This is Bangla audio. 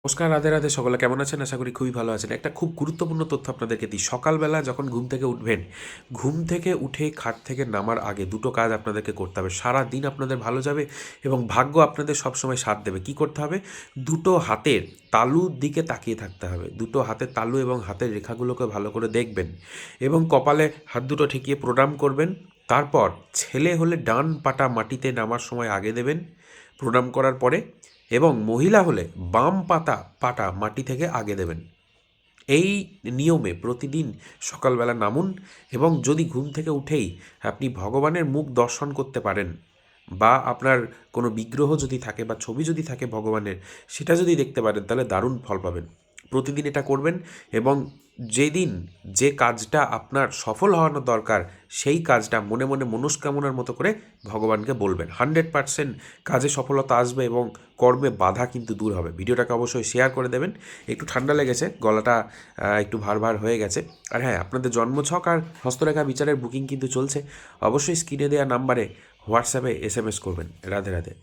নমস্কার, রাধে রাধে। সকলে কেমন আছেন? আশা করি খুবই ভালো আছেন। একটা খুব গুরুত্বপূর্ণ তথ্য আপনাদেরকে দিই। সকালবেলা যখন ঘুম থেকে উঠবেন, ঘুম থেকে উঠে খাট থেকে নামার আগে দুটো কাজ আপনাদেরকে করতে হবে। সারাদিন আপনাদের ভালো যাবে এবং ভাগ্য আপনাদের সবসময় সাথ দেবে। কী করতে হবে? দুটো হাতের তালুর দিকে তাকিয়ে থাকতে হবে। দুটো হাতের তালু এবং হাতের রেখাগুলোকে ভালো করে দেখবেন এবং কপালে হাত দুটো ঠেকিয়ে প্রণাম করবেন। তারপর ছেলে হলে ডান পাটা মাটিতে নামার সময় আগে দেবেন প্রণাম করার পরে, এবং মহিলা হলে বাম পাটা মাটি থেকে আগে দেবেন। এই নিয়মে প্রতিদিন সকালবেলা নামুন এবং যদি ঘুম থেকে উঠেই আপনি ভগবানের মুখ দর্শন করতে পারেন বা আপনার কোনো বিগ্রহ যদি থাকে বা ছবি যদি থাকে ভগবানের, সেটা যদি দেখতে পারেন তাহলে দারুণ ফল পাবেন। প্রতিদিন এটা করবেন এবং যেদিন যে কাজটা আপনার সফল হওয়ানো দরকার সেই কাজটা মনে মনে মনস্কামনার মতো করে ভগবানকে বলবেন। 100% কাজে সফলতা আসবে এবং কর্মে বাধা কিন্তু দূর হবে। ভিডিওটাকে অবশ্যই শেয়ার করে দেবেন। একটু ঠান্ডা লেগেছে, গলাটা একটু ভার ভার হয়ে গেছে। আর হ্যাঁ, আপনাদের জন্মছক আর হস্তরেখা বিচারের বুকিং কিন্তু চলছে। অবশ্যই স্ক্রিনে দেওয়া নাম্বারে হোয়াটসঅ্যাপে SMS করবেন। রাধে রাধে।